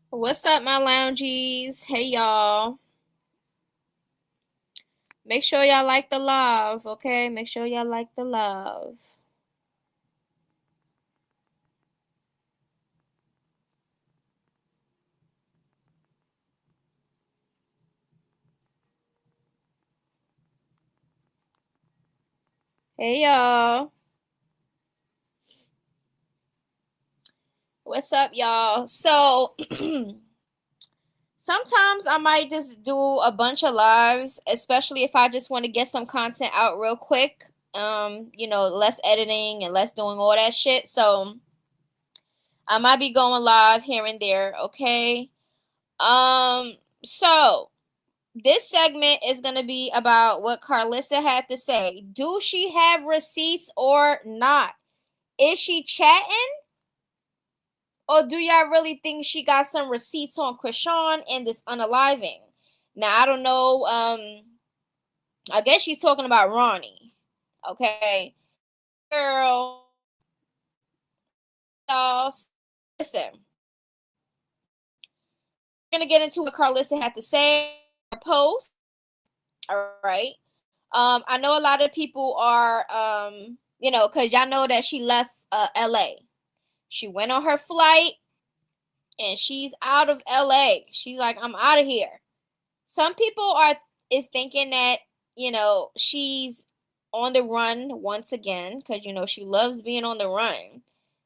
What's up, my loungies? Hey, y'all. Make sure y'all like the love, okay? Make sure y'all like the love. Hey, y'all. What's up, y'all? So, sometimes I might just do a bunch of lives, especially if I just want to get some content out real quick. Less editing and less doing all that shit. So, I might be going live here and there, okay? So this segment is going to be about what Carlissa had to say. Do she have receipts or not? Is she chatting? Or do y'all really think she got some receipts on Chrisean and this unaliving? Now, I don't know. I guess she's talking about Ronnie. Okay. Girl, y'all, listen. We're going to get into what Carlissa had to say. Post. All right. I know a lot of people are, because y'all know that she left LA. She went on her flight and she's out of LA. She's like, I'm out of here. Some people is thinking that, she's on the run once again, because she loves being on the run.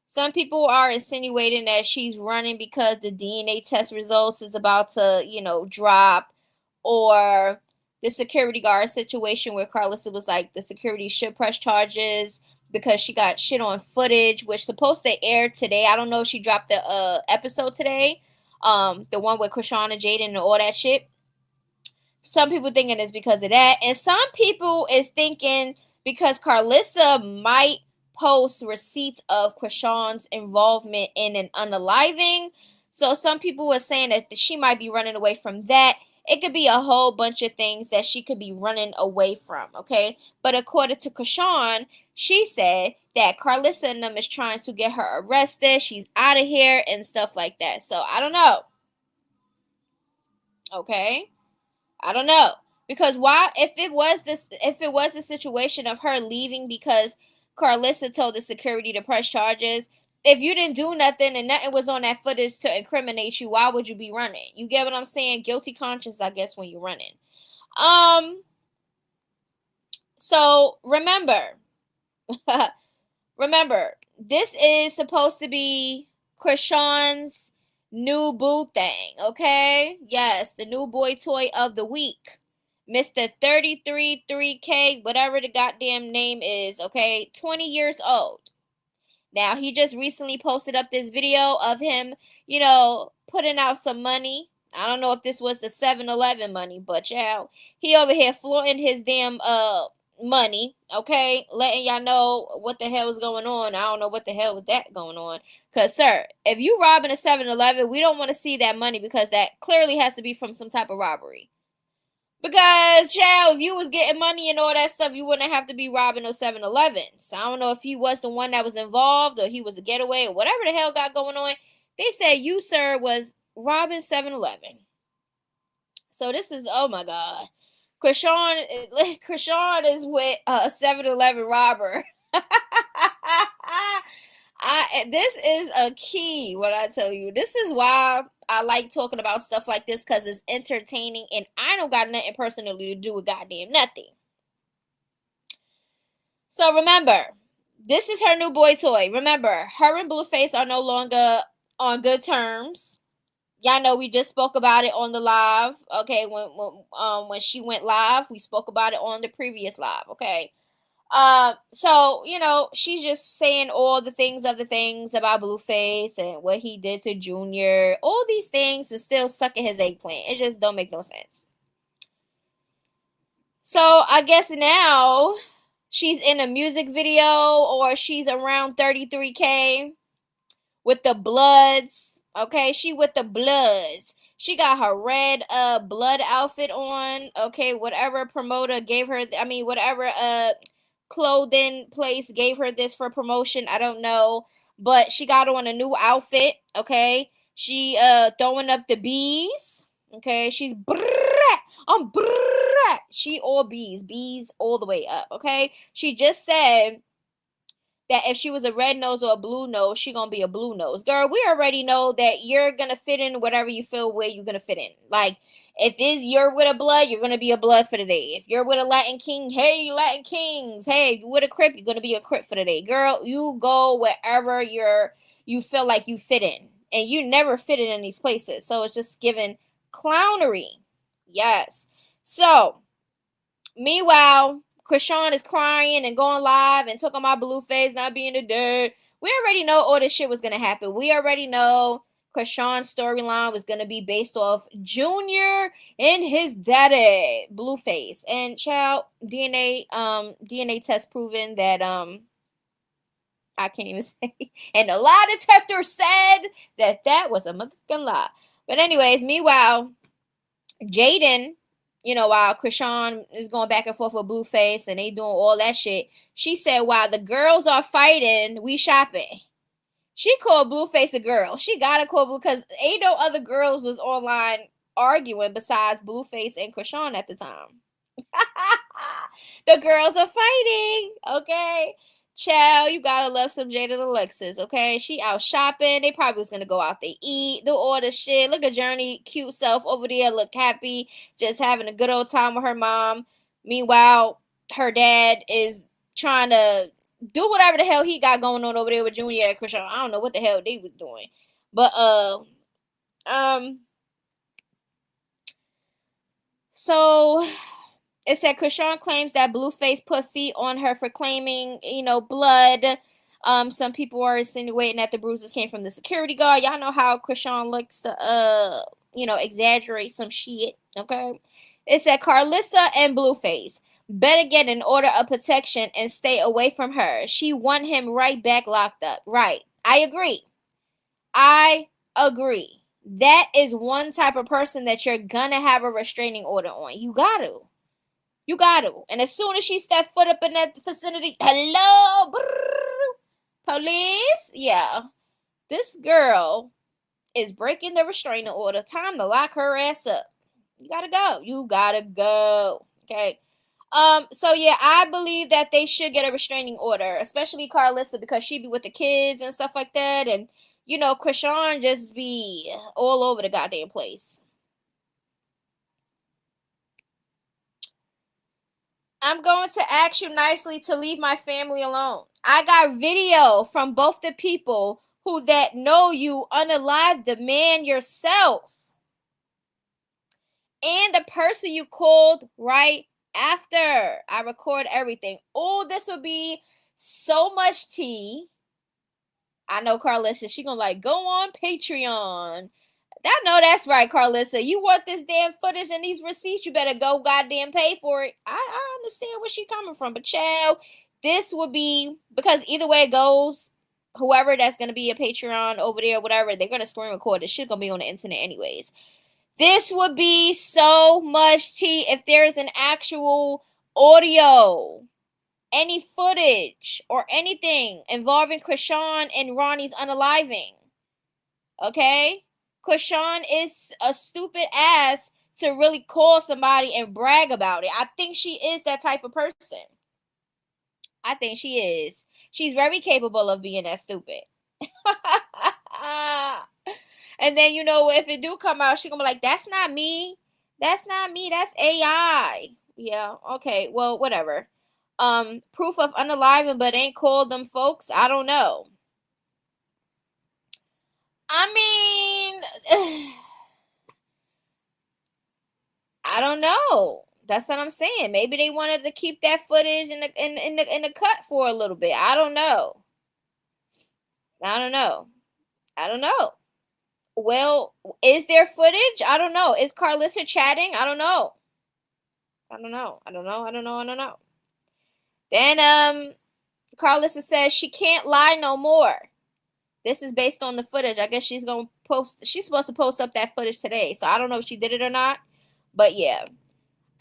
Some people are insinuating that she's running because the DNA test results is about to, drop, or the security guard situation where Carlissa was like, the security should press charges because she got shit on footage, which supposed to air today. I don't know if she dropped the episode today. The one with Chrisean and Jaden and all that shit. Some people thinking it's because of that, and some people is thinking because Carlissa might post receipts of Chrisean's involvement in an unaliving. So some people were saying that she might be running away from that. It could be a whole bunch of things that she could be running away from, okay? But according to Chrisean, she said that Carlissa and them is trying to get her arrested. She's out of here and stuff like that. So I don't know. Okay? I don't know. Because why if it was the situation of her leaving because Carlissa told the security to press charges, if you didn't do nothing and nothing was on that footage to incriminate you, why would you be running? You get what I'm saying? Guilty conscience, I guess, when you're running. So remember, remember, this is supposed to be Chrisean's new boo thing, okay? Yes, the new boy toy of the week. Mr. 33 3K, whatever the goddamn name is, okay? 20 years old. Now, he just recently posted up this video of him, putting out some money. I don't know if this was the 7-Eleven money, but yeah, he over here flaunting his damn money, okay? Letting y'all know what the hell is going on. I don't know what the hell was that going on. Cause sir, if you robbing a 7-Eleven, we don't want to see that money because that clearly has to be from some type of robbery. Because, child, if you was getting money and all that stuff, you wouldn't have to be robbing those 7-Elevens. I don't know if he was the one that was involved or he was a getaway or whatever the hell got going on. They said you, sir, was robbing 7-Eleven. So this is, oh my God. Chrisean is with a 7-Eleven robber. This is a key, what I tell you. This is why I like talking about stuff like this, because it's entertaining and I don't got nothing personally to do with goddamn nothing. So remember, this is her new boy toy. Remember, her and Blueface are no longer on good terms. Y'all know we just spoke about it on the live. Okay, when she went live, we spoke about it on the previous live. Okay. So, she's just saying all the things about Blueface and what he did to Junior. All these things and still sucking his eggplant. It just don't make no sense. So, I guess now she's in a music video or she's around 33K with the Bloods. Okay, she with the Bloods. She got her red blood outfit on. Okay, whatever promoter gave her, whatever clothing place gave her this for promotion, I don't know, but she got on a new outfit. Okay, She throwing up the bees. Okay, she's she all bees all the way up. Okay, she just said that if she was a red nose or a blue nose, she gonna be a blue nose. Girl, we already know that you're gonna fit in whatever you feel where you're gonna fit in. Like, if you're with a blood, you're gonna be a blood for the day. If you're with a Latin king, hey, Latin kings. Hey, if you're with a Crip, you're gonna be a Crip for the day. Girl, you go wherever you feel like you fit in. And you never fit in these places. So it's just giving clownery. Yes. So, meanwhile, Chrisean is crying and going live and talking about Blueface not being a dad. We already know all this shit was going to happen. We already know Chrisean's storyline was going to be based off Junior and his daddy, Blueface. And child, DNA test proven that I can't even say. And the lie detector said that was a motherfucking lie. But anyways, meanwhile, Jaden, while Chrisean is going back and forth with Blueface and they doing all that shit, she said, while the girls are fighting, we shopping. She called Blueface a girl. She gotta call Blue because ain't no other girls was online arguing besides Blueface and Chrisean at the time. The girls are fighting, okay? Child, you gotta love some Jada Alexis, okay? She out shopping. They probably was gonna go out to eat, do all the shit. Look at Journey, cute self over there, look happy, just having a good old time with her mom. Meanwhile, her dad is trying to do whatever the hell he got going on over there with Junior and Chrisean. I don't know what the hell they was doing. But so it said Chrisean claims that Blueface put feet on her for claiming, blood. Some people are insinuating that the bruises came from the security guard. Y'all know how Chrisean likes to, exaggerate some shit. Okay. It said Karlissa and Blueface better get an order of protection and stay away from her. She want him right back locked up. Right. I agree. That is one type of person that you're gonna have a restraining order on. You got to. And as soon as she stepped foot up in that vicinity, hello, police. Yeah. This girl is breaking the restraining order. Time to lock her ass up. You gotta go. Okay. So yeah, I believe that they should get a restraining order, especially Karlissa, because she be with the kids and stuff like that. And, Chrisean just be all over the goddamn place. I'm going to ask you nicely to leave my family alone. I got video from both the people who that know you unalive the man yourself. And the person you called right after. I record everything. Oh, this will be so much tea. I know Karlissa, she gonna go on Patreon. I know that's right, Karlissa. You want this damn footage and these receipts, you better go goddamn pay for it. I understand where she coming from, but child, this would be, because either way it goes, whoever that's gonna be a Patreon over there, whatever, they're gonna screen record. This shit's gonna be on the internet anyways. This would be so much tea if there's an actual audio, any footage, or anything involving Chrisean and Ronnie's unaliving. Okay? Chrisean is a stupid ass to really call somebody and brag about it. I think she is that type of person. I think she is. She's very capable of being that stupid. And then, if it do come out, she gonna be like, that's not me. That's not me. That's AI. Yeah, okay. Well, whatever. Proof of unaliving, but ain't called them folks. I don't know. I mean, I don't know. That's what I'm saying. Maybe they wanted to keep that footage in the cut for a little bit. I don't know. Well, is there footage? I don't know. Is Karlissa chatting? I don't know. Then Karlissa says she can't lie no more. This is based on the footage. I guess she's supposed to post up that footage today. So I don't know if she did it or not. But yeah.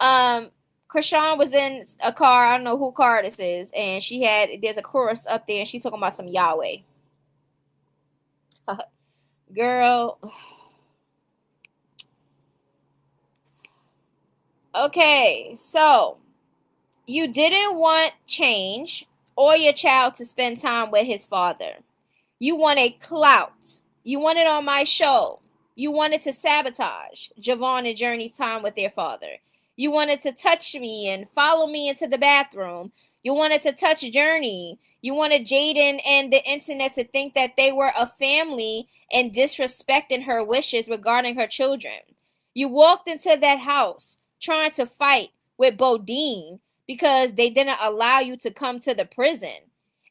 Chrisean was in a car. I don't know who car this is. And there's a chorus up there and she's talking about some Yahweh. Girl. Okay, so you didn't want change or your child to spend time with his father. You wanted clout. You wanted on my show. You wanted to sabotage Javon and Journey's time with their father. You wanted to touch me and follow me into the bathroom. You wanted to touch Journey. You wanted Jaden and the internet to think that they were a family and disrespecting her wishes regarding her children. You walked into that house trying to fight with beinG because they didn't allow you to come to the prison.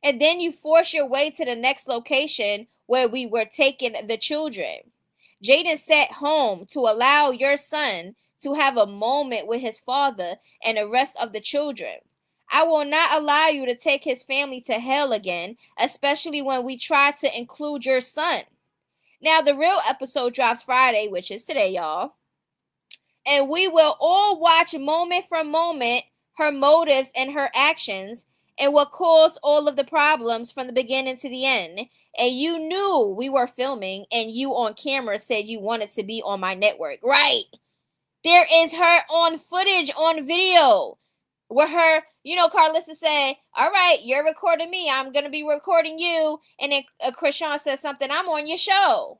And then you force your way to the next location where we were taking the children. Jaden sat home to allow your son to have a moment with his father and the rest of the children. I will not allow you to take his family to hell again, especially when we try to include your son. Now, the real episode drops Friday, which is today, y'all. And we will all watch moment for moment her motives and her actions and what caused all of the problems from the beginning to the end. And you knew we were filming and you on camera said you wanted to be on my network. Right. There is her on footage, on video, where her, Karlissa said, all right, you're recording me. I'm going to be recording you. And then Chrisean says something, I'm on your show.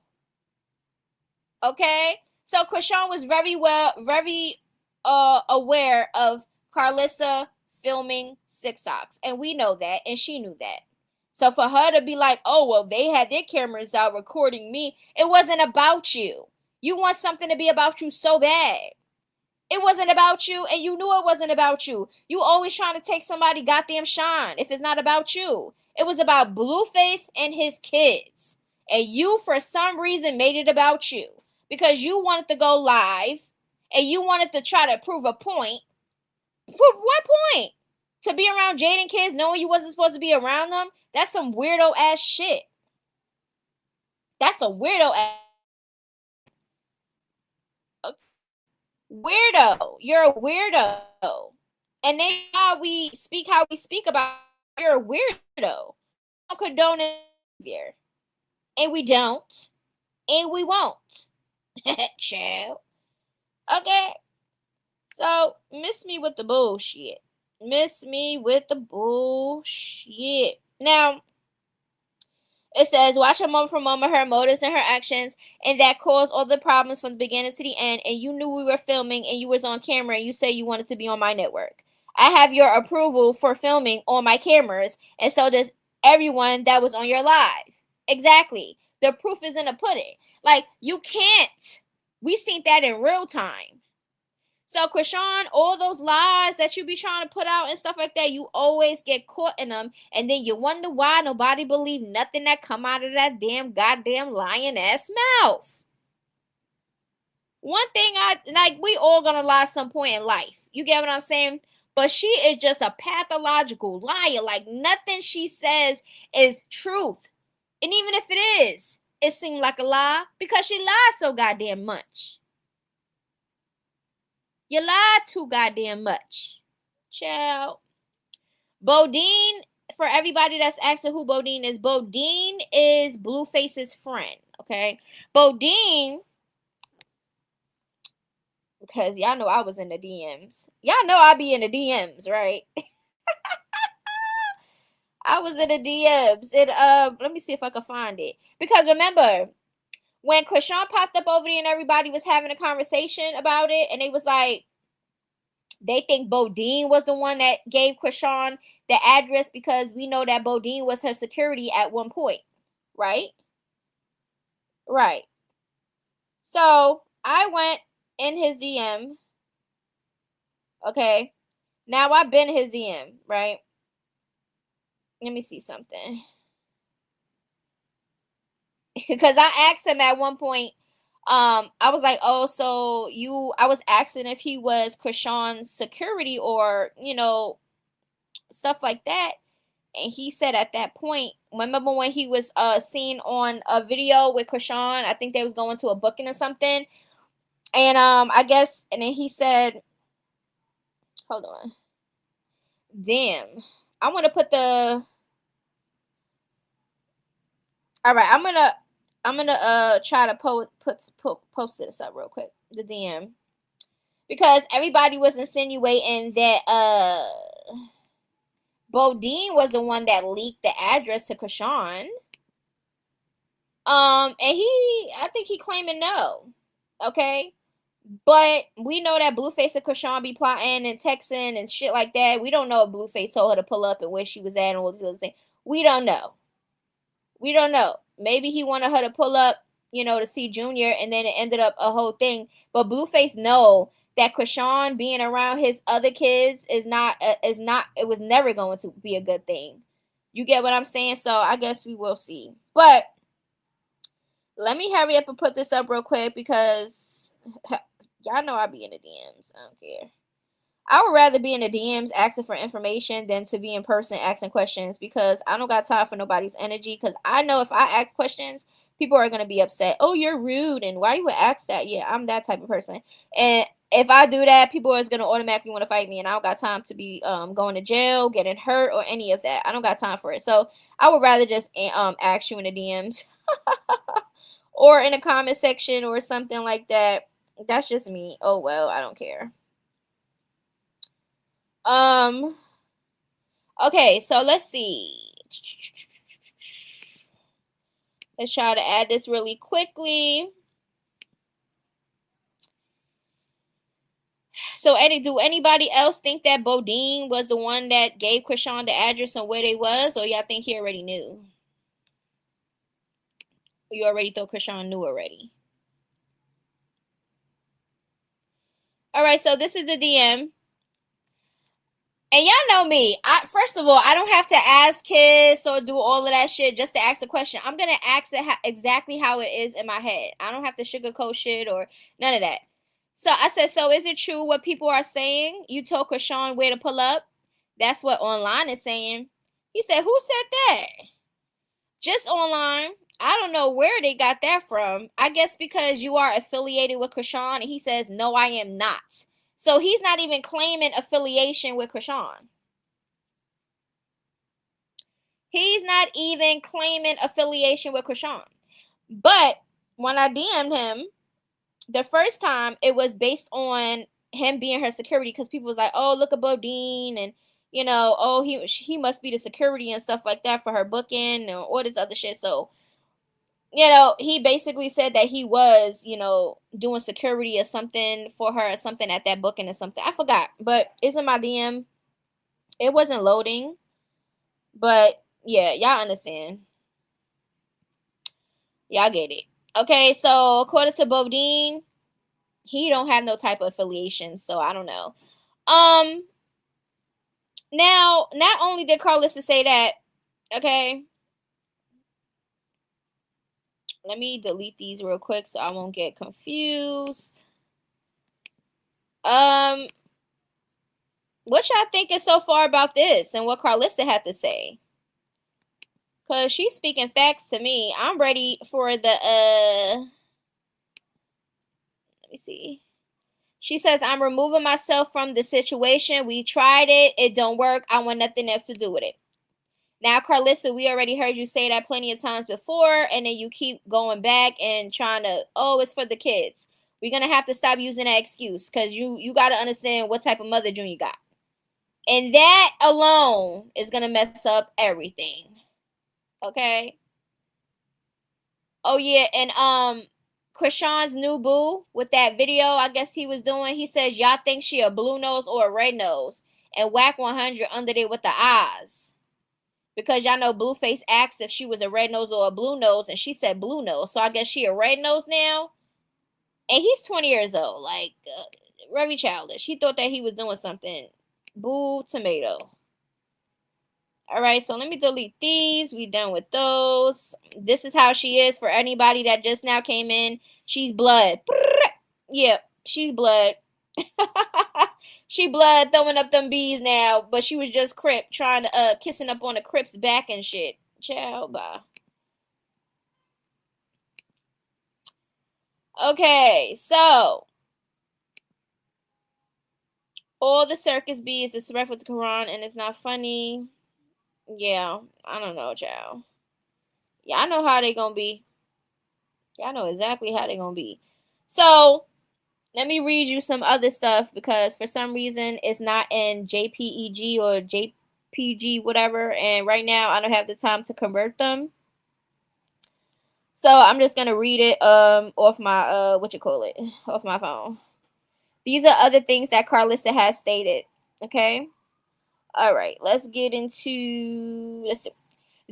Okay? So Chrisean was very aware of Karlissa filming Six Socks. And we know that. And she knew that. So for her to be like, oh, well, they had their cameras out recording me. It wasn't about you. You want something to be about you so bad. It wasn't about you, and you knew it wasn't about you. You always trying to take somebody goddamn shine if it's not about you. It was about Blueface and his kids. And you, for some reason, made it about you. Because you wanted to go live, and you wanted to try to prove a point. Prove what point? To be around Jaden kids knowing you wasn't supposed to be around them? That's some weirdo ass shit. That's a weirdo ass. Weirdo. You're a weirdo. And then how we speak about you're a weirdo. We don't condone behavior. And we don't. And we won't. Chill. Okay. So miss me with the bullshit. Miss me with the bullshit. Now, it says, watch her moment for moment, her motives and her actions, and that caused all the problems from the beginning to the end, and you knew we were filming, and you was on camera, and you say you wanted to be on my network. I have your approval for filming on my cameras, and so does everyone that was on your live. Exactly. The proof is in the pudding. Like, you can't. We seen that in real time. So, Chrisean, all those lies that you be trying to put out and stuff like that, you always get caught in them. And then you wonder why nobody believe nothing that come out of that damn goddamn lying ass mouth. One thing we all gonna lie some point in life. You get what I'm saying? But she is just a pathological liar. Like, nothing she says is truth. And even if it is, it seemed like a lie because she lied so goddamn much. You lied too goddamn much. Child. beinG, for everybody that's asking who beinG is Blueface's friend, okay? beinG, because y'all know I was in the DMs. Y'all know I be in the DMs, right? I was in the DMs. And let me see if I can find it. Because remember, when Chrisean popped up over there and everybody was having a conversation about it, and they was like, they think beinG was the one that gave Chrisean the address because we know that beinG was her security at one point. Right? Right. So, I went in his DM. Okay. Now, I've been in his DM, right? Let me see something. Because I asked him at one point, I was like, oh, so I was asking if he was Chrisean's security or, stuff like that. And he said at that point, remember when he was seen on a video with Chrisean? I think they was going to a booking or something. And I guess, and then he said, hold on. Damn. I want to put the, all right, I'm going to, I'm gonna try to post this up real quick, the DM, because everybody was insinuating that beinG was the one that leaked the address to Chrisean. And I think he claiming no. Okay. But we know that Blueface and Chrisean be plotting and texting and shit like that. We don't know if Blueface told her to pull up and where she was at and all these other things. We don't know. We don't know. Maybe he wanted her to pull up, you know, to see Junior, and then it ended up a whole thing. But Blueface know that Chrisean being around his other kids is not. It was never going to be a good thing. You get what I'm saying? So I guess we will see. But let me hurry up and put this up real quick because y'all know I be in the DMs. I don't care. I would rather be in the DMs asking for information than to be in person asking questions, because I don't got time for nobody's energy. Because I know if I ask questions, people are going to be upset. Oh, you're rude. And why you would ask that? Yeah, I'm that type of person. And if I do that, people are going to automatically want to fight me. And I don't got time to be going to jail, getting hurt, or any of that. I don't got time for it. So I would rather just ask you in the DMs or in a comment section or something like that. That's just me. Oh, well, I don't care. Okay, so let's see. Let's try to add this really quickly. So, do anybody else think that beinG was the one that gave Chrisean the address and where they was, or y'all think he already knew? Or you already thought Chrisean knew already? All right, so this is the DM. And y'all know me. First of all, I don't have to ask kids or do all of that shit just to ask a question. I'm going to ask it exactly how it is in my head. I don't have to sugarcoat shit or none of that. So I said, so is it true what people are saying? You told Chrisean where to pull up? That's what online is saying. He said, who said that? Just online. I don't know where they got that from. I guess because you are affiliated with Chrisean, and he says, no, I am not. So he's not even claiming affiliation with Chrisean. He's not even claiming affiliation with Chrisean. But when I DM'd him the first time, it was based on him being her security, because people was like, oh, look at beinG, and you know, oh, he must be the security and stuff like that for her booking and all this other shit. So, you know, he basically said that he was, you know, doing security or something for her or something at that booking or something. I forgot, but it's in my DM. It wasn't loading, but yeah, y'all understand. Y'all get it. Okay, so according to beinG, he don't have no type of affiliation, so I don't know. Now, not only did KARLISSA say that, okay, let me delete these real quick so I won't get confused. What y'all thinking so far about this and what KARLISSA had to say? Because she's speaking facts to me. I'm ready for the, let me see. She says, I'm removing myself from the situation. We tried it. It don't work. I want nothing else to do with it. Now, KARLISSA, we already heard you say that plenty of times before, and then you keep going back and trying to, oh, it's for the kids. We're going to have to stop using that excuse, because you got to understand what type of mother Junior got. And that alone is going to mess up everything. Okay? Oh, yeah, and Chrisean's new boo with that video I guess he was doing, he says, y'all think she a blue nose or a red nose, and whack 100 under there with the eyes. Because y'all know Blueface asked if she was a red nose or a blue nose, and she said blue nose. So I guess she a red nose now. And he's 20 years old. Like, very childish. He thought that he was doing something. Boo tomato. All right, so let me delete these. We done with those. This is how she is for anybody that just now came in. She's blood. Yep, she's blood. She blood throwing up them bees now, but she was just Crip trying to kissing up on the Crip's back and shit. Ciao, bye. Okay, so all the circus bees is reference to Quran and it's not funny. Yeah, I don't know, child. Yeah, I know how they gonna be. I know exactly how they're gonna be. So let me read you some other stuff because for some reason it's not in JPEG or JPG whatever, and right now I don't have the time to convert them. So I'm just gonna read it off my off my phone. These are other things that Karlissa has stated. Okay. All right. Let's get into. Let's see.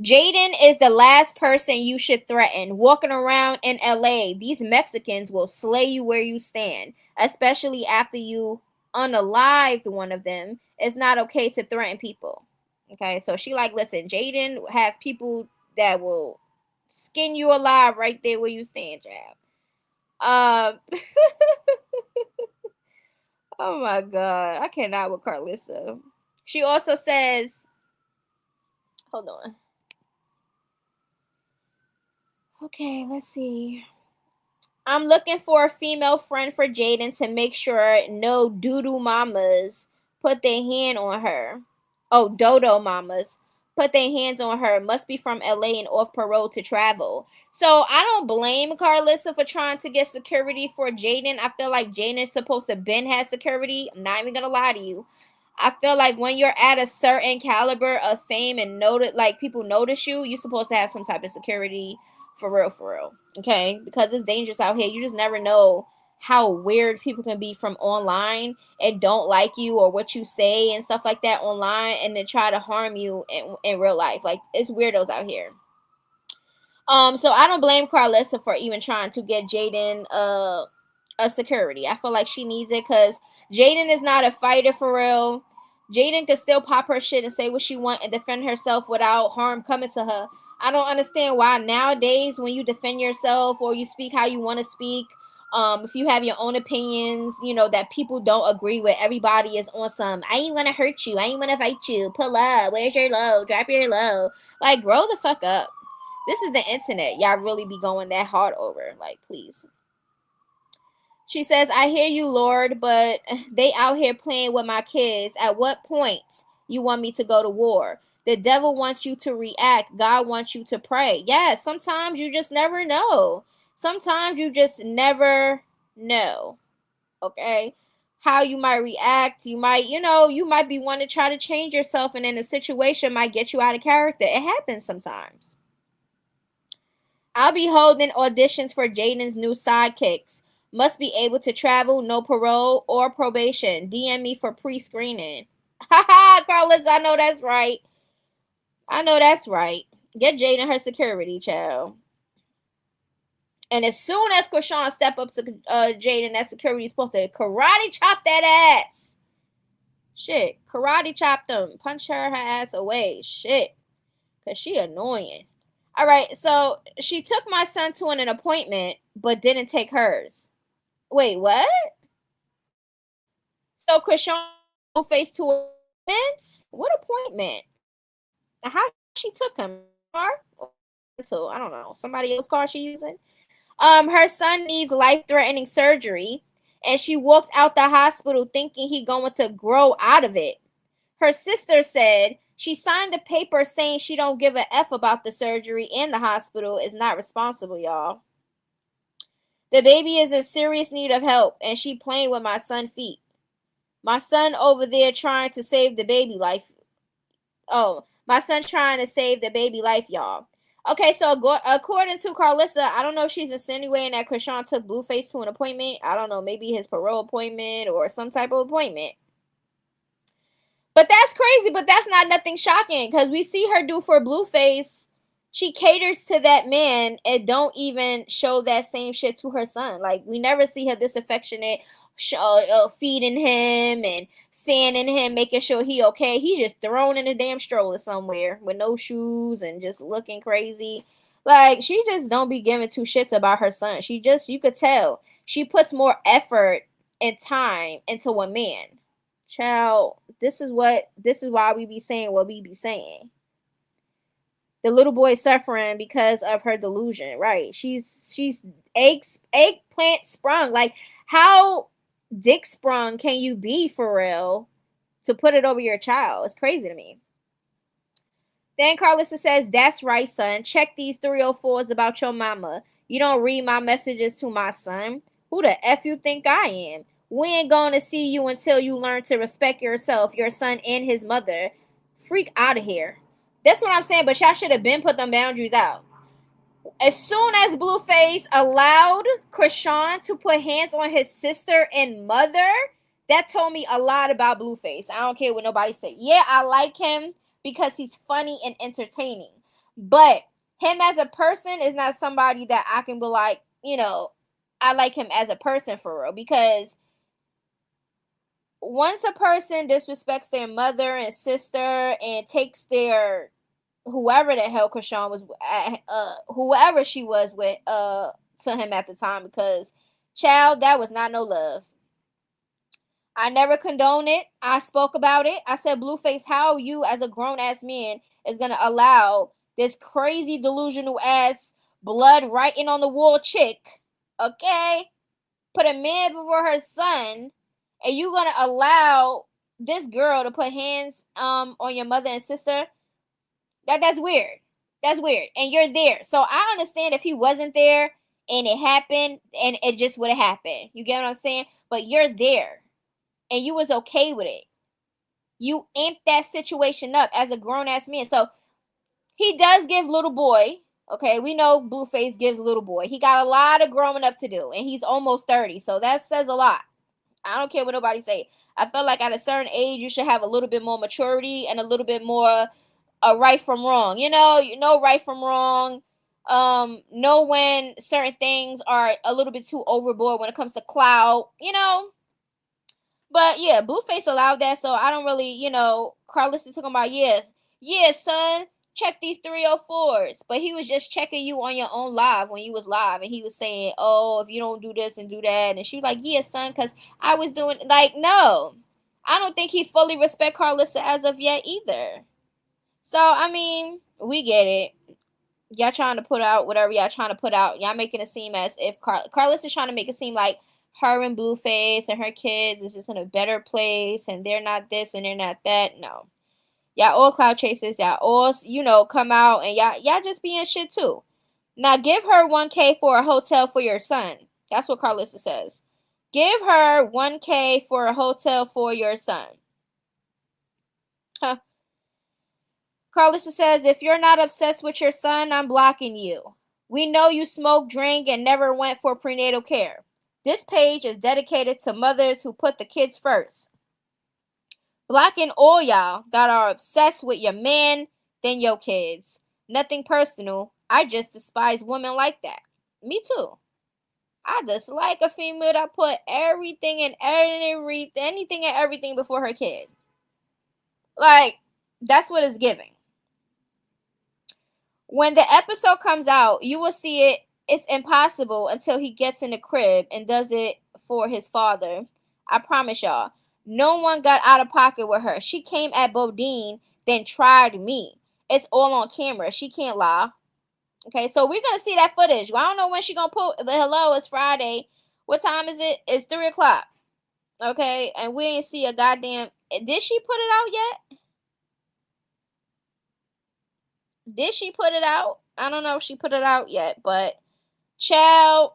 Jaden is the last person you should threaten. Walking around in LA, these Mexicans will slay you where you stand, especially after you unalived one of them. It's not okay to threaten people. Okay, so she like, listen, Jaden has people that will skin you alive right there where you stand, child. Oh my god, I cannot with Karlissa. She also says, hold on. Okay, let's see. I'm looking for a female friend for Jaden to make sure no doodoo mamas put their hand on her. Oh, dodo mamas put their hands on her. Must be from LA and off parole to travel. So I don't blame Karlissa for trying to get security for Jaden. I feel like Jaden is supposed to have security. I'm not even gonna lie to you. I feel like when you're at a certain caliber of fame and noted, like people notice you, you're supposed to have some type of security for real, for real. Okay? Because it's dangerous out here. You just never know how weird people can be from online and don't like you or what you say and stuff like that online and then try to harm you in real life. Like, it's weirdos out here. So I don't blame Karlissa for even trying to get Jaden a security. I feel like she needs it because Jaden is not a fighter for real. Jaden can still pop her shit and say what she want and defend herself without harm coming to her. I don't understand why nowadays when you defend yourself or you speak how you want to speak, if you have your own opinions, you know, that people don't agree with, everybody is on some, I ain't want to hurt you, I ain't want to fight you, pull up, where's your low, drop your low. Like, grow the fuck up. This is the internet. Y'all really be going that hard over. Like, please. She says, I hear you, Lord, but they out here playing with my kids. At what point you want me to go to war? The devil wants you to react. God wants you to pray. Yes, sometimes you just never know. Sometimes you just never know. Okay? How you might react. You might, you might be wanting to try to change yourself, and then the situation might get you out of character. It happens sometimes. I'll be holding auditions for Jaden's new sidekicks. Must be able to travel, no parole or probation. DM me for pre-screening. Haha, Carlos, I know that's right. I know that's right. Get Jaden her security, child. And as soon as Chrisean step up to Jaden, that security is supposed to karate chop that ass. Shit, karate chop them. Punch her ass away. Shit. Because she annoying. All right, so she took my son to an appointment, but didn't take hers. Wait, what? So Chrisean faced two appointments? What appointment? How she took him? Car? So I don't know. Somebody else's car she using? Her son needs life-threatening surgery, and she walked out the hospital thinking he going to grow out of it. Her sister said she signed a paper saying she don't give a F about the surgery and the hospital is not responsible, y'all. The baby is in serious need of help, and she playing with my son's feet. My son over there trying to save the baby life. Oh, my son trying to save the baby life, y'all. Okay, so according to Karlissa, I don't know if she's insinuating that Chrisean took Blueface to an appointment. I don't know, maybe his parole appointment or some type of appointment. But that's crazy, but that's not nothing shocking because we see her do for Blueface. She caters to that man and don't even show that same shit to her son. Like, we never see her this affectionate, feeding him and fanning him, making sure he okay. He just thrown in a damn stroller somewhere with no shoes and just looking crazy. Like, she just don't be giving two shits about her son. She just, you could tell, she puts more effort and time into a man. Child, this is why we be saying what we be saying. The little boy suffering because of her delusion, right? She's eggplant sprung. Like, how dick sprung can you be for real to put it over your child? It's crazy to me. Then Karlissa says, that's right, son. Check these 304s about your mama. You don't read my messages to my son. Who the F you think I am? We ain't going to see you until you learn to respect yourself, your son, and his mother. Freak out of here. That's what I'm saying, but y'all should have been put them boundaries out. As soon as Blueface allowed Chrisean to put hands on his sister and mother, that told me a lot about Blueface. I don't care what nobody say. Yeah, I like him because he's funny and entertaining. But him as a person is not somebody that I can be like, I like him as a person for real. Because once a person disrespects their mother and sister and takes their whoever the hell Chrisean was, whoever she was with, to him at the time, because child, that was not no love. I never condoned it. I spoke about it. I said, Blueface, how you as a grown ass man is gonna allow this crazy delusional ass blood writing on the wall chick, okay, put a man before her son, and you gonna allow this girl to put hands on your mother and sister? That's weird. That's weird. And you're there. So I understand if he wasn't there and it happened and it just would have happened. You get what I'm saying? But you're there and you was okay with it. You amped that situation up as a grown ass man. So he does give little boy. Okay, we know Blueface gives little boy. He got a lot of growing up to do, and he's almost 30. So that says a lot. I don't care what nobody say. I feel like at a certain age, you should have a little bit more maturity and a little bit more right from wrong. You know right from wrong. Know when certain things are a little bit too overboard when it comes to clout. But yeah, Blueface allowed that, so I don't really, Carlissa talking about, yeah, son, check these 304s. But he was just checking you on your own live when you was live, and he was saying, oh, if you don't do this and do that, and she was like, yeah, son, because I was doing, like, no. I don't think he fully respect Carlissa as of yet either. So, I mean, we get it. Y'all trying to put out whatever y'all trying to put out. Y'all making it seem as if Carlissa's trying to make it seem like her and Blueface and her kids is just in a better place and they're not this and they're not that. No. Y'all all clout chasers. Y'all all, come out and y'all just being shit too. Now give her 1K for a hotel for your son. That's what Carlissa says. Give her 1K for a hotel for your son. Huh. Carlissa says, if you're not obsessed with your son, I'm blocking you. We know you smoke, drink, and never went for prenatal care. This page is dedicated to mothers who put the kids first. Blocking all y'all that are obsessed with your man than your kids. Nothing personal. I just despise women like that. Me too. I dislike a female that put everything and anything and everything before her kid. Like, that's what it's giving. When the episode comes out, you will see it. It's impossible until he gets in the crib and does it for his father. I promise y'all. No one got out of pocket with her. She came at Bodine, then tried me. It's all on camera. She can't lie. Okay, so we're going to see that footage. I don't know when she's going to put, but hello, it's Friday. What time is it? It's 3 o'clock. Okay, and we ain't see a goddamn... Did she put it out yet? Did she put it out? I don't know if she put it out yet, but child,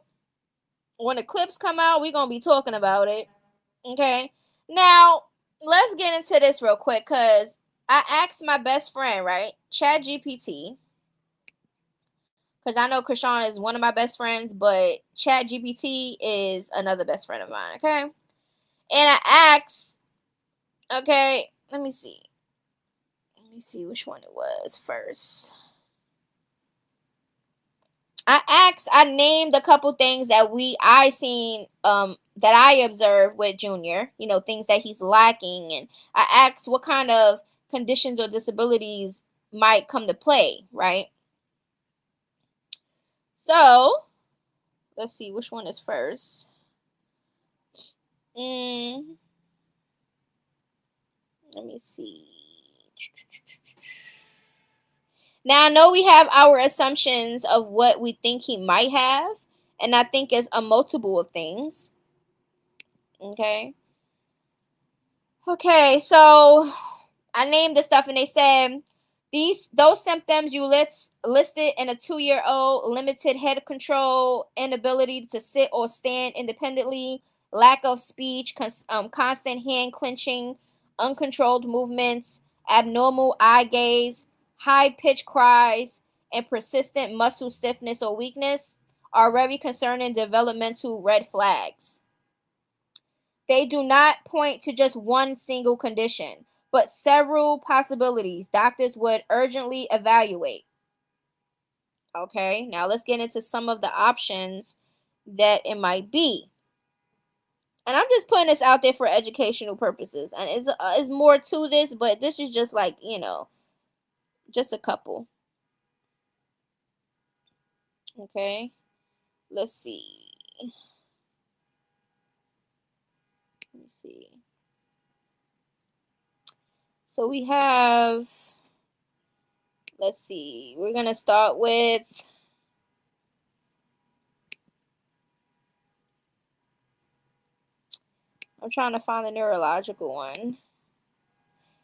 when the clips come out, we're going to be talking about it. Okay? Now, let's get into this real quick, because I asked my best friend, right? ChatGPT. Because I know Chrisean is one of my best friends, but ChatGPT is another best friend of mine, okay? And I asked, okay, let me see. Let me see which one it was first. I named a couple things that I seen, that I observed with Junior, things that he's lacking. And I asked what kind of conditions or disabilities might come to play, right? So, let's see which one is first. Let me see. Now, I know we have our assumptions of what we think he might have, and I think it's a multiple of things. Okay. Okay, so I named the stuff, and they said Those symptoms you listed in a 2-year-old: limited head control, inability to sit or stand independently, lack of speech, constant hand clenching, uncontrolled movements, abnormal eye gaze, high-pitched cries, and persistent muscle stiffness or weakness are very concerning developmental red flags. They do not point to just one single condition, but several possibilities doctors would urgently evaluate. Okay, now let's get into some of the options that it might be. And I'm just putting this out there for educational purposes. And it's more to this, but this is just like, just a couple. Okay, let's see. Let's see. So we have, let's see, we're going to start with I'm trying to find the neurological one.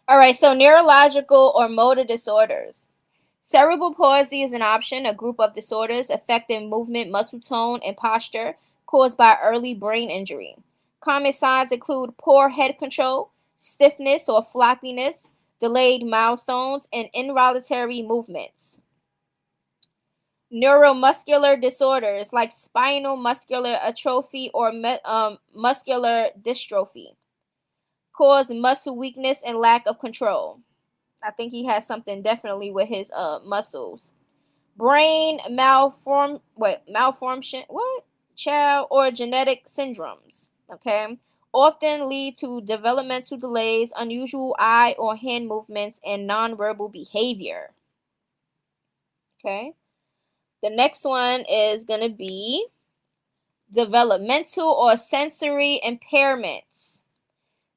All right, so neurological or motor disorders. Cerebral palsy is an option, a group of disorders affecting movement, muscle tone, and posture caused by early brain injury. Common signs include poor head control, stiffness or floppiness, delayed milestones, and involuntary movements. Neuromuscular disorders like spinal muscular atrophy or muscular dystrophy cause muscle weakness and lack of control. I think he has something definitely with his muscles. Brain malformation, child or genetic syndromes, okay, often lead to developmental delays, unusual eye or hand movements, and nonverbal behavior. Okay. The next one is going to be developmental or sensory impairments.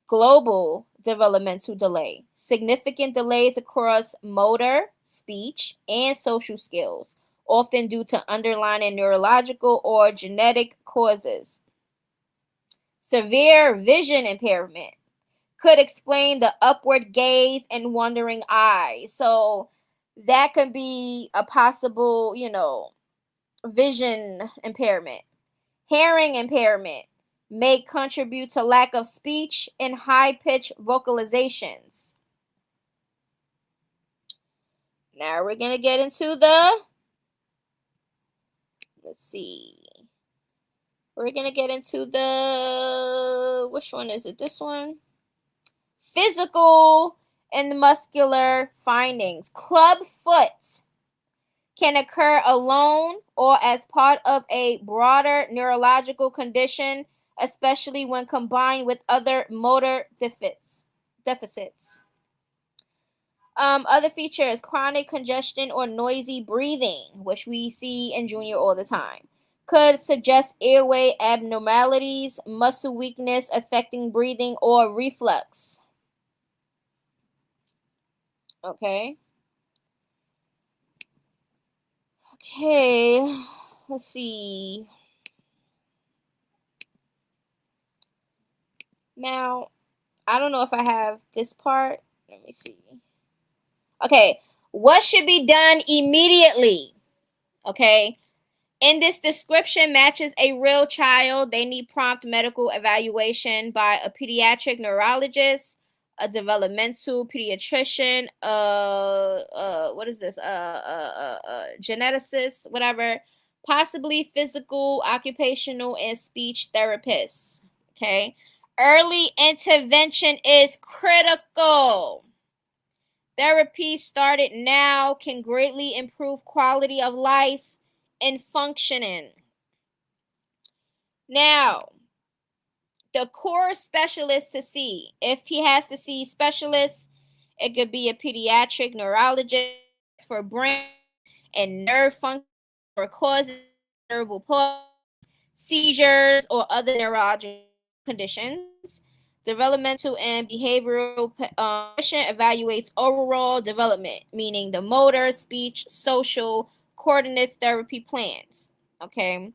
Global developmental delay. Significant delays across motor, speech, and social skills, often due to underlying neurological or genetic causes. Severe vision impairment could explain the upward gaze and wandering eyes. So that could be a possible, vision impairment. Hearing impairment may contribute to lack of speech and high-pitched vocalizations. Now we're going to get into let's see. We're going to get into which one is it? This one? Physical and muscular findings. Club foot can occur alone or as part of a broader neurological condition, especially when combined with other motor deficits. Other features: chronic congestion or noisy breathing, which we see in Junior all the time, could suggest airway abnormalities, muscle weakness affecting breathing, or reflux. Okay. Okay, let's see. Now, I don't know if I have this part. Let me see. Okay, what should be done immediately? Okay, in this description matches a real child. They need prompt medical evaluation by a pediatric neurologist, a developmental pediatrician, what is this? Geneticist, whatever, possibly physical, occupational, and speech therapists. Okay, early intervention is critical. Therapy started now can greatly improve quality of life and functioning. Now, the core specialist to see. If he has to see specialists, it could be a pediatric neurologist for brain and nerve function or causes cerebral palsy, seizures, or other neurological conditions. Developmental and behavioral patient evaluates overall development, meaning the motor, speech, social, coordinates therapy plans. Okay.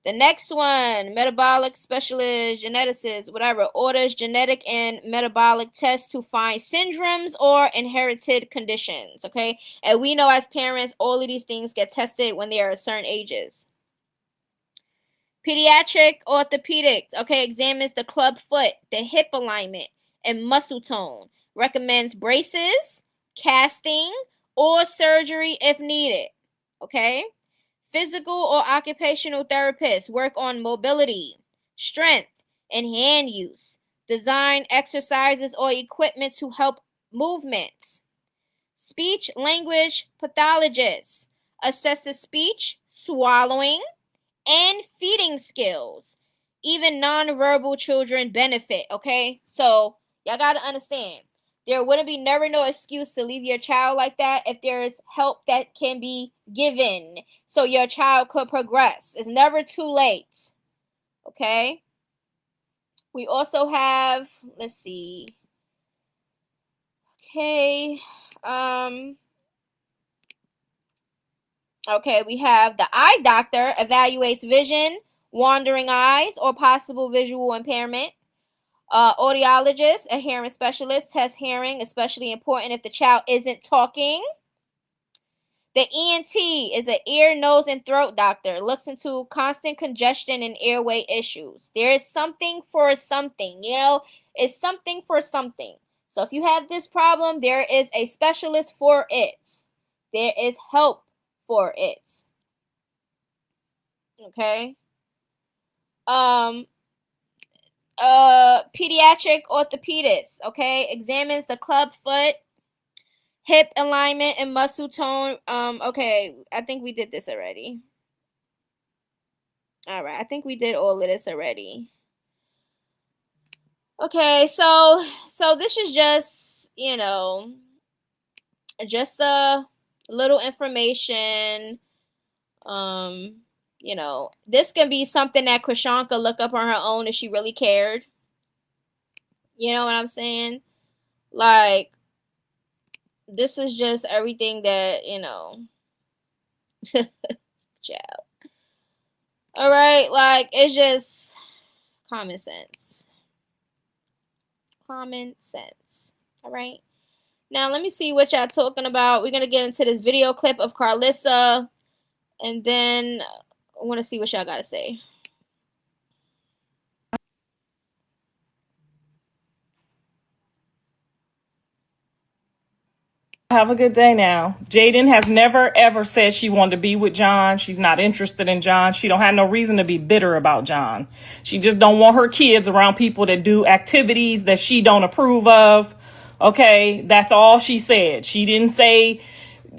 The next one, metabolic specialist, geneticist, whatever, orders genetic and metabolic tests to find syndromes or inherited conditions, okay? And we know as parents, all of these things get tested when they are at certain ages. Pediatric orthopedics, okay, examines the club foot, the hip alignment, and muscle tone. Recommends braces, casting, or surgery if needed, okay? Physical or occupational therapists work on mobility, strength, and hand use. Design exercises or equipment to help movement. Speech language pathologists assesses speech, swallowing, and feeding skills. Even nonverbal children benefit, okay? So y'all got to understand, there wouldn't be never no excuse to leave your child like that if there's help that can be given so your child could progress. It's never too late, okay? We also have, let's see. Okay. Okay, we have the eye doctor evaluates vision, wandering eyes, or possible visual impairment. Audiologist, a hearing specialist, tests hearing, especially important if the child isn't talking. The ENT is an ear, nose, and throat doctor. Looks into constant congestion and airway issues. There is something for something, you know? It's something for something. So if you have this problem, there is a specialist for it. There is help for it. Okay? Pediatric orthopedist, okay, examines the club foot, hip alignment, and muscle tone. Okay, I think we did this already. All right, I think we did all of this already. Okay, so this is just, you know, just a little information. You know, this can be something that Chrisean could look up on her own if she really cared. You know what I'm saying? Like, this is just everything that, you know. Child. All right, like, it's just common sense. Common sense. All right. Now, let me see what y'all talking about. We're going to get into this video clip of Karlissa, and then I want to see what y'all got to say. Have a good day now. Jaden has never, ever said she wanted to be with John. She's not interested in John. She don't have no reason to be bitter about John. She just don't want her kids around people that do activities that she don't approve of. Okay, that's all she said. She didn't say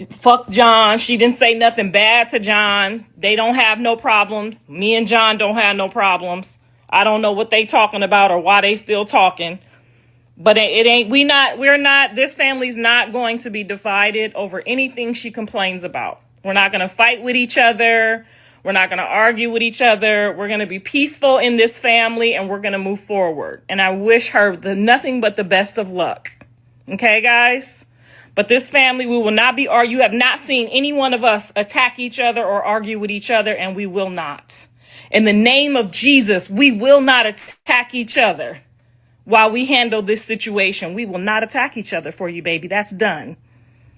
fuck John. She didn't say nothing bad to John. They don't have no problems. Me and John don't have no problems. I don't know what they talking about or why they still talking. But it ain't, this family's not going to be divided over anything she complains about. We're not going to fight with each other. We're not going to argue with each other. We're going to be peaceful in this family, and we're going to move forward. And I wish her nothing but the best of luck. Okay, guys? But this family, we will not be you have not seen any one of us attack each other or argue with each other, and we will not. In the name of Jesus, we will not attack each other. While we handle this situation, we will not attack each other for you, baby. That's done.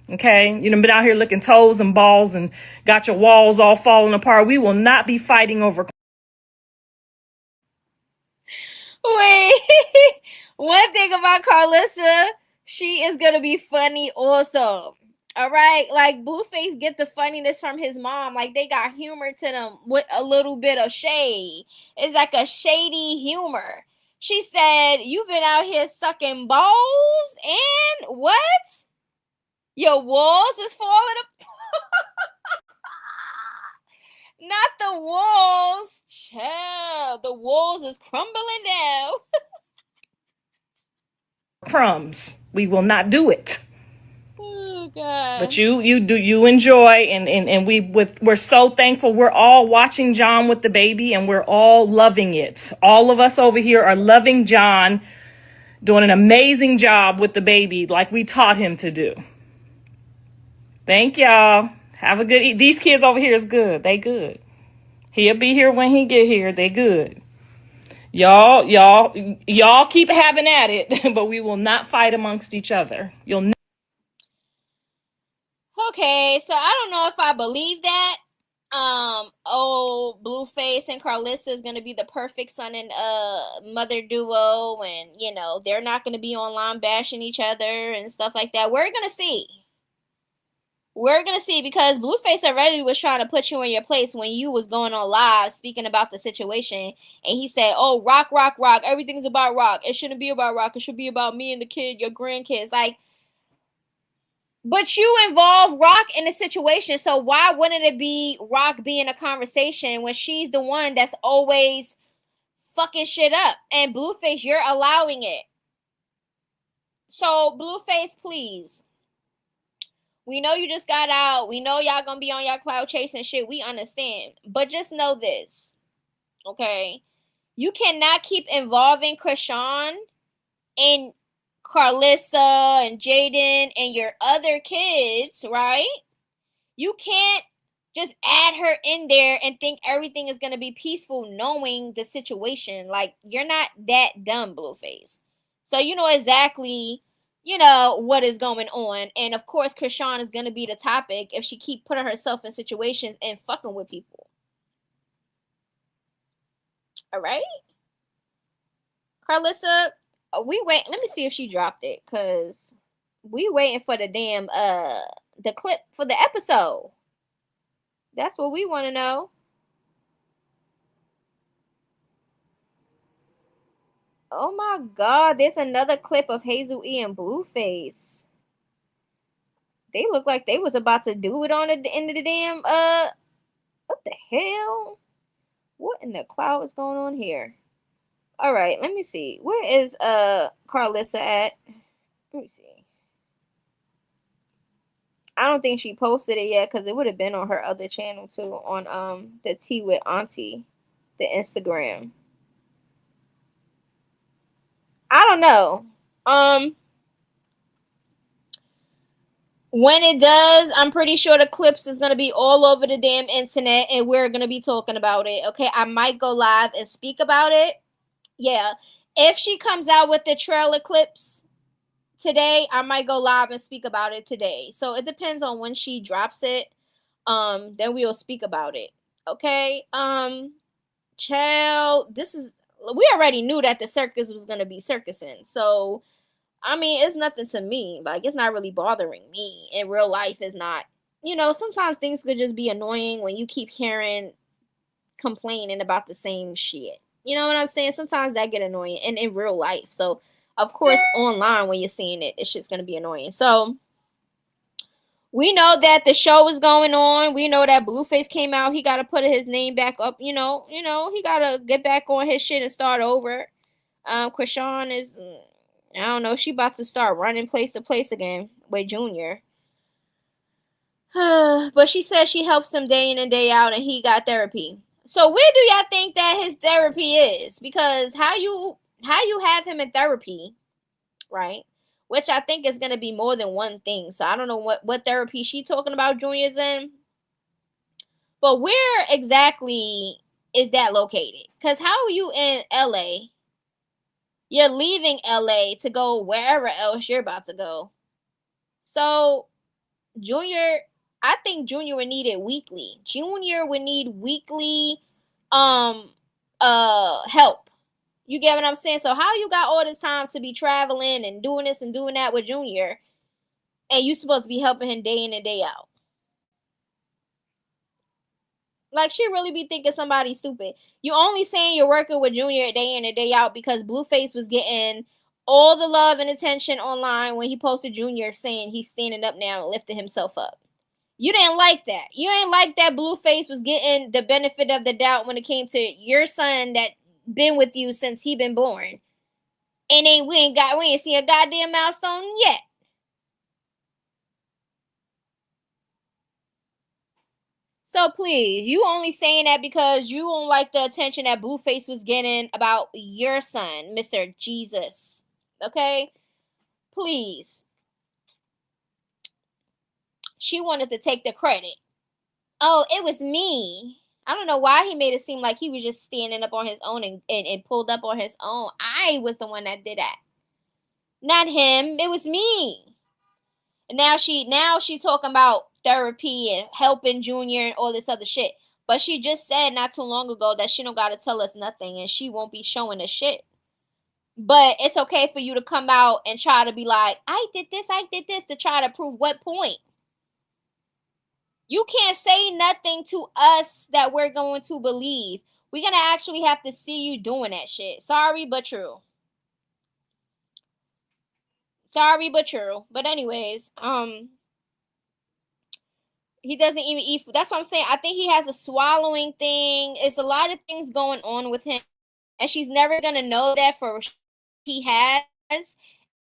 Okay? You know, been out here looking toes and balls and got your walls all falling apart. We will not be fighting over. Wait, one thing about Karlissa, she is going to be funny also. All right? Like, Blueface get the funniness from his mom. Like, they got humor to them with a little bit of shade. It's like a shady humor. She said, you've been out here sucking balls and what? Your walls is falling apart. Not the walls. Child, the walls is crumbling down. Crumbs. We will not do it. Oh, God. But you enjoy, and we're so thankful. We're all watching John with the baby, and we're all loving it. All of us over here are loving John, doing an amazing job with the baby like we taught him to do. Thank y'all. Have a good, these kids over here is good. They good. He'll be here when he get here. They good. Y'all keep having at it, but we will not fight amongst each other. Okay, so I don't know if I believe that. Blueface and Karlissa is gonna be the perfect son and mother duo, and they're not gonna be online bashing each other and stuff like that. We're gonna see. We're gonna see, because Blueface already was trying to put you in your place when you was going on live speaking about the situation, and he said, "Oh, rock, rock, rock. Everything's about rock. It shouldn't be about rock. It should be about me and the kid, your grandkids." Like, but you involve Rock in the situation, so why wouldn't it be Rock being a conversation when she's the one that's always fucking shit up? And Blueface, you're allowing it. So, Blueface, please. We know you just got out. We know y'all gonna be on y'all cloud chasing shit. We understand. But just know this, okay? You cannot keep involving Chrisean and Karlissa and Jaden and your other kids, right? You can't just add her in there and think everything is going to be peaceful knowing the situation. Like, you're not that dumb, Blueface. So you know exactly, what is going on. And of course, Chrisean is going to be the topic if she keep putting herself in situations and fucking with people. All right? Karlissa, we wait. Let me see if she dropped it, because we waiting for the damn the clip for the episode. That's what we want to know. Oh my God, there's another clip of Hazel E and Blueface. They look like they was about to do it on the end of the damn what the hell? What in the cloud is going on here? All right, let me see. Where is Karlissa at? Let me see. I don't think she posted it yet, because it would have been on her other channel too, on the Tea with Auntie, the Instagram. I don't know. When it does, I'm pretty sure the clips is going to be all over the damn internet, and we're going to be talking about it. Okay, I might go live and speak about it. Yeah. If she comes out with the trailer clips today, I might go live and speak about it today. So it depends on when she drops it. Then we will speak about it. Okay. Child, we already knew that the circus was going to be circusing. So, I mean, it's nothing to me. Like, it's not really bothering me. In real life, it's not. Sometimes things could just be annoying when you keep complaining about the same shit. You know what I'm saying? Sometimes that get annoying, and in real life. So, of course, online when you're seeing it, it's just going to be annoying. So, we know that the show is going on. We know that Blueface came out. He got to put his name back up. He got to get back on his shit and start over. Chrisean is, I don't know, she about to start running place to place again with Junior. But she says she helps him day in and day out, and he got therapy. So where do y'all think that his therapy is? Because how you have him in therapy, right? Which I think is going to be more than one thing. So I don't know what therapy she talking about Junior's in. But where exactly is that located? Because how are you in LA? You're leaving LA to go wherever else you're about to go. So Junior, I think Junior would need it weekly. Junior would need weekly help. You get what I'm saying? So how you got all this time to be traveling and doing this and doing that with Junior, and you supposed to be helping him day in and day out? Like, she really be thinking somebody's stupid. You only saying you're working with Junior day in and day out because Blueface was getting all the love and attention online when he posted Junior saying he's standing up now and lifting himself up. You didn't like that. You ain't like that Blueface was getting the benefit of the doubt when it came to your son that been with you since he been born. And we ain't seen a goddamn milestone yet. So please, you only saying that because you don't like the attention that Blueface was getting about your son, Mr. Jesus. Okay? Please. She wanted to take the credit. Oh, it was me. I don't know why he made it seem like he was just standing up on his own and pulled up on his own. I was the one that did that. Not him. It was me. And now she talking about therapy and helping Junior and all this other shit. But she just said not too long ago that she don't gotta tell us nothing and she won't be showing us shit. But it's okay for you to come out and try to be like, I did this to try to prove what point? You can't say nothing to us that we're going to believe. We're going to actually have to see you doing that shit. Sorry, but true. Sorry, but true. But anyways, he doesn't even eat food. That's what I'm saying. I think he has a swallowing thing. It's a lot of things going on with him. And she's never going to know that for he has.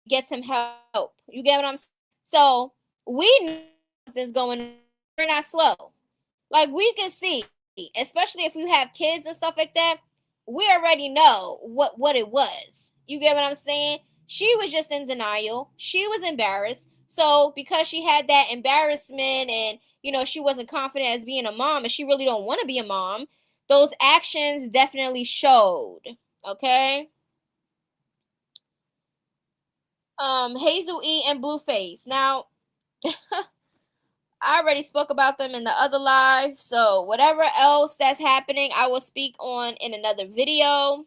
Gets him help. You get what I'm saying? So, we know something's going on. We're not slow. Like, we can see, especially if you have kids and stuff like that, we already know what it was. You get what I'm saying? She was just in denial. She was embarrassed. So because she had that embarrassment and, she wasn't confident as being a mom and she really don't want to be a mom, those actions definitely showed. Okay? Hazel E and Blueface. Now, I already spoke about them in the other live, so whatever else that's happening, I will speak on in another video.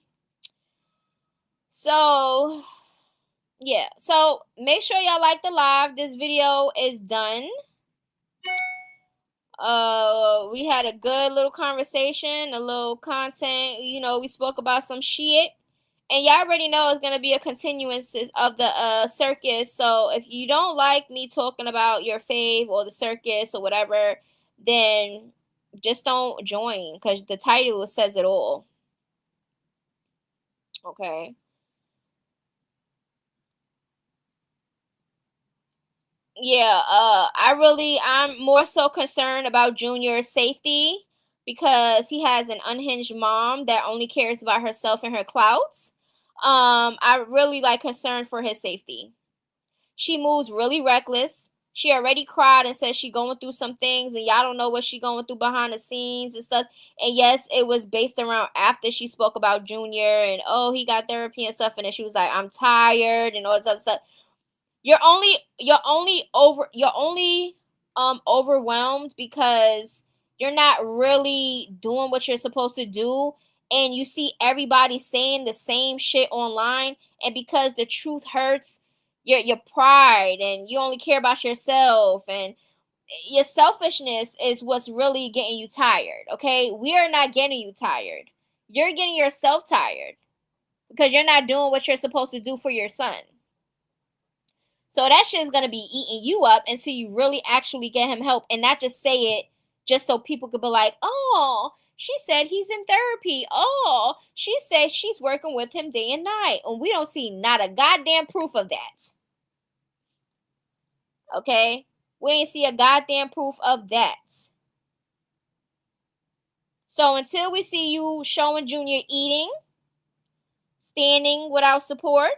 So, yeah. So, make sure y'all like the live. This video is done. We had a good little conversation, a little content. We spoke about some shit. And y'all already know it's going to be a continuance of the circus. So if you don't like me talking about your fave or the circus or whatever, then just don't join because the title says it all. Okay. Yeah, I'm more so concerned about Junior's safety because he has an unhinged mom that only cares about herself and her clouts. I really concerned for his safety. She moves really reckless. She already cried and said she going through some things and y'all don't know what she going through behind the scenes and stuff. And yes, it was based around after she spoke about Junior and he got therapy and stuff, and then she was like, I'm tired and all this other stuff. You're only overwhelmed because you're not really doing what you're supposed to do, and you see everybody saying the same shit online, and because the truth hurts, your pride and you only care about yourself and your selfishness is what's really getting you tired. Okay, we are not getting you tired. You're getting yourself tired because you're not doing what you're supposed to do for your son. So that shit is going to be eating you up until you really actually get him help and not just say it just so people could be like, oh, she said he's in therapy. Oh, she said she's working with him day and night. And we don't see not a goddamn proof of that. Okay? We ain't see a goddamn proof of that. So until we see you showing Junior eating, standing without support,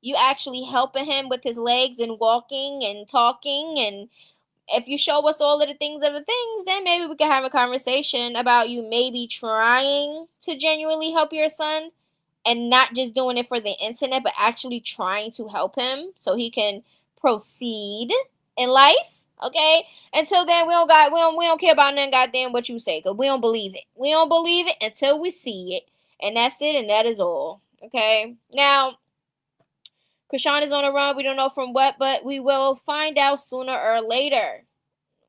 you actually helping him with his legs and walking and talking, and if you show us all of the things, then maybe we can have a conversation about you maybe trying to genuinely help your son and not just doing it for the internet, but actually trying to help him so he can proceed in life. Okay? Until then, we don't care about nothing goddamn what you say, because we don't believe it. We don't believe it until we see it. And that's it, and that is all. Okay? Now, Chrisean is on a run. We don't know from what, but we will find out sooner or later.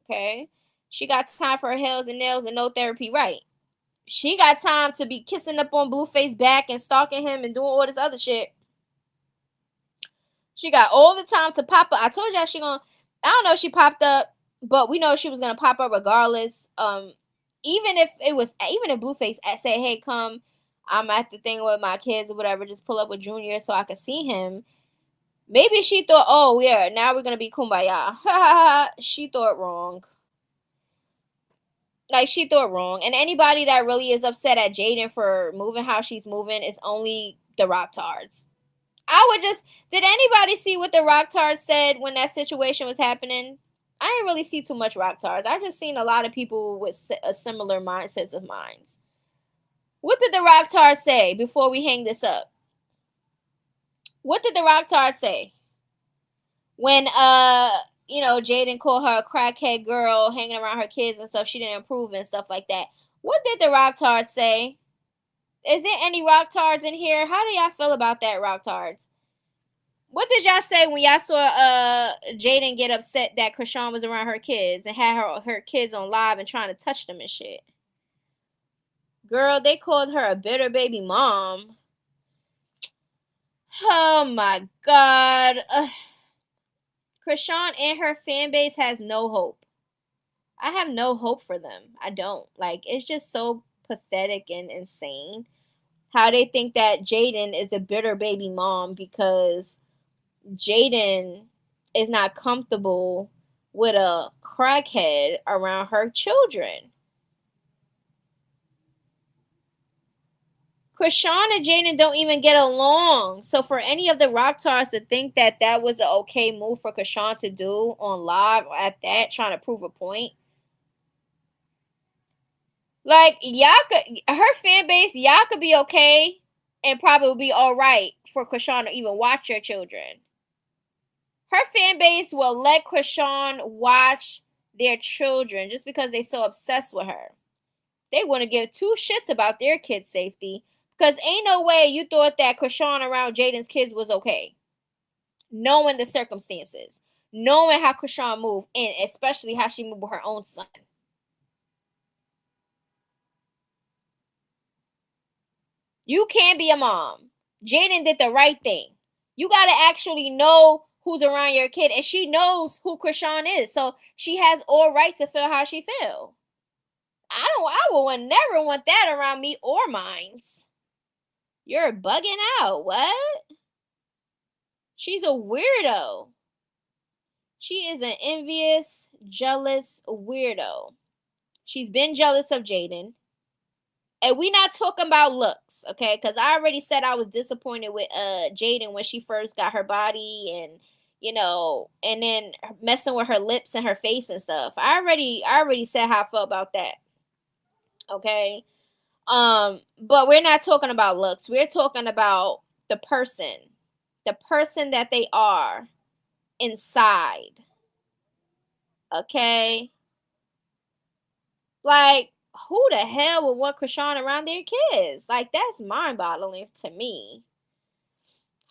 Okay? She got time for her heels and nails and no therapy, right? She got time to be kissing up on Blueface back and stalking him and doing all this other shit. She got all the time to pop up. I told y'all I don't know if she popped up, but we know she was gonna pop up regardless. Even if Blueface said, hey, come, I'm at the thing with my kids or whatever, just pull up with Junior so I can see him. Maybe she thought, oh, yeah, now we're going to be kumbaya. She thought wrong. She thought wrong. And anybody that really is upset at Jaden for moving how she's moving is only the Rocktards. Did anybody see what the Rocktards said when that situation was happening? I didn't really see too much rock tards. I just seen a lot of people with a similar mindsets of minds. What did the rock tard say before we hang this up? What did the rock tard say when Jaden called her a crackhead girl hanging around her kids and stuff? She didn't approve and stuff like that. What did the rock tard say? Is there any rock tards in here? How do y'all feel about that, rock tards? What did y'all say when y'all saw Jaden get upset that Chrisean was around her kids and had her kids on live and trying to touch them and shit? Girl, they called her a bitter baby mom. Oh my God. Chrisean and her fan base has no hope. I have no hope for them. I don't. Like, it's just so pathetic and insane how they think that Jaden is a bitter baby mom because Jaden is not comfortable with a crackhead around her children. Chrisean and Jaden don't even get along. So for any of the rock tards to think that that was an okay move for Chrisean to do on live at that, trying to prove a point. Like, her fan base, y'all could be okay and probably be all right for Chrisean to even watch your children. Her fan base will let Chrisean watch their children just because they're so obsessed with her. They wouldn't give two shits about their kids' safety because ain't no way you thought that Chrisean around Jaden's kids was okay. Knowing the circumstances. Knowing how Chrisean moved and especially how she moved with her own son. You can't be a mom. Jaden did the right thing. You got to actually know who's around your kid. And she knows who Chrisean is. So she has all right to feel how she feel. I would never want that around me or mine. You're bugging out. What? She's a weirdo. She is an envious, jealous weirdo. She's been jealous of Jaden. And we not talking about looks, okay? Because I already said I was disappointed with Jaden when she first got her body and, and then messing with her lips and her face and stuff. I already said how I felt about that. Okay? But we're not talking about looks. We're talking about the person that they are inside. Okay? Like, who the hell would want Chrisean around their kids? Like, that's mind-boggling to me.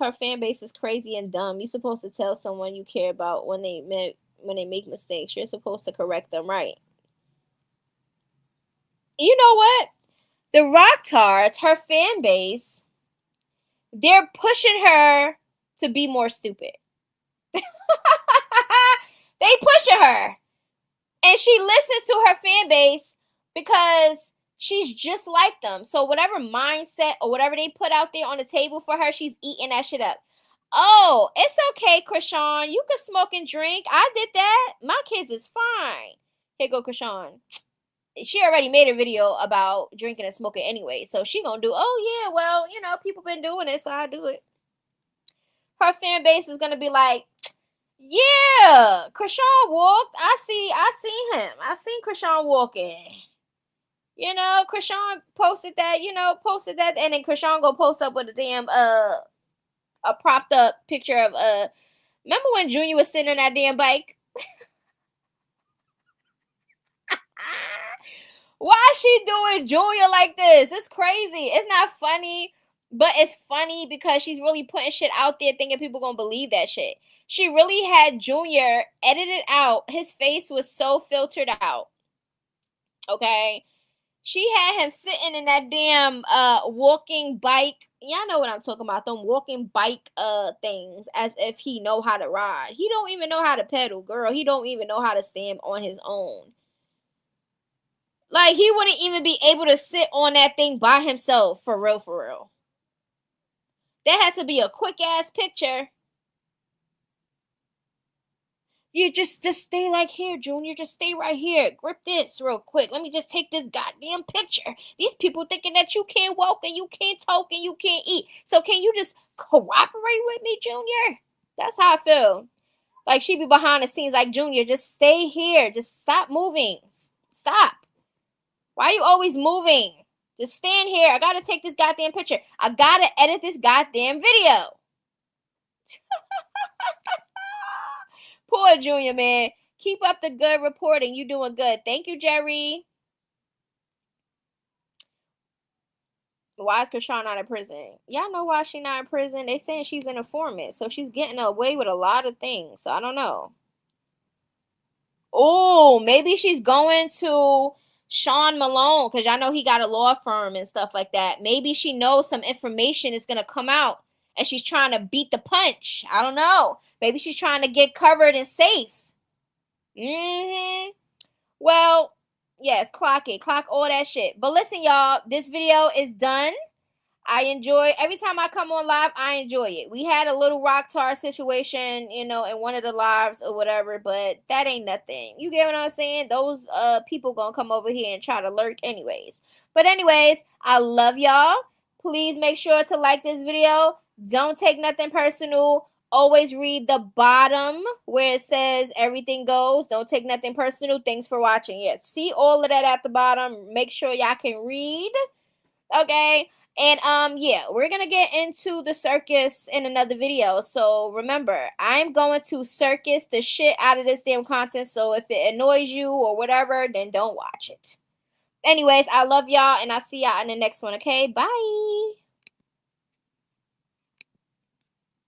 Her fan base is crazy and dumb. You're supposed to tell someone you care about when they make mistakes. You're supposed to correct them, right? You know what? The rock tards, her fan base, they're pushing her to be more stupid. They pushing her. And she listens to her fan base because she's just like them. So whatever mindset or whatever they put out there on the table for her, she's eating that shit up. Oh, it's okay, Chrisean. You can smoke and drink. I did that. My kids is fine. Here go Chrisean. She already made a video about drinking and smoking anyway. So she gonna do, oh yeah, well, people been doing it, so I do it. Her fan base is gonna be like, yeah, Chrisean walked. I seen him. I seen Chrisean walking. Chrisean posted that, and then Chrisean go post up with a damn a propped up picture of remember when Junior was sitting in that damn bike? Why is she doing Junior like this? It's crazy. It's not funny, but it's funny because she's really putting shit out there thinking people gonna believe that shit. She really had Junior edited out. His face was so filtered out. Okay? She had him sitting in that damn walking bike. Y'all know what I'm talking about. Them walking bike things as if he know how to ride. He don't even know how to pedal, girl. He don't even know how to stand on his own. Like, he wouldn't even be able to sit on that thing by himself, for real, for real. That had to be a quick-ass picture. You just stay like here, Junior. Just stay right here. Grip this real quick. Let me just take this goddamn picture. These people thinking that you can't walk and you can't talk and you can't eat. So can you just cooperate with me, Junior? That's how I feel. Like she be behind the scenes like, Junior, just stay here. Just stop moving. Stop. Why are you always moving? Just stand here. I gotta take this goddamn picture. I gotta edit this goddamn video. Poor Junior, man. Keep up the good reporting. You doing good. Thank you, Jerry. Why is Chrisean not in prison? Y'all know why she not in prison? They saying she's an informant, so she's getting away with a lot of things. So I don't know. Oh, maybe she's going to Sean Malone, because y'all know he got a law firm and stuff like that. Maybe she knows some information is going to come out and she's trying to beat the punch. I don't know. Maybe she's trying to get covered and safe. Well, yes, clock it. Clock all that shit. But listen, y'all, this video is done. I enjoy every time I come on live. I enjoy it. We had a little rock tar situation, you know, in one of the lives or whatever, but that ain't nothing. You get what I'm saying? Those people gonna come over here and try to lurk anyways. But anyways, I love y'all. Please make sure to like this video. Don't take nothing personal. Always read the bottom where it says everything goes. Don't take nothing personal. Thanks for watching. Yeah, see all of that at the bottom. Make sure y'all can read. Okay. And yeah, we're gonna get into the circus in another video. So remember, I'm going to circus the shit out of this damn content. So if it annoys you or whatever, then don't watch it. Anyways, I love y'all and I'll see y'all in the next one. Okay, bye.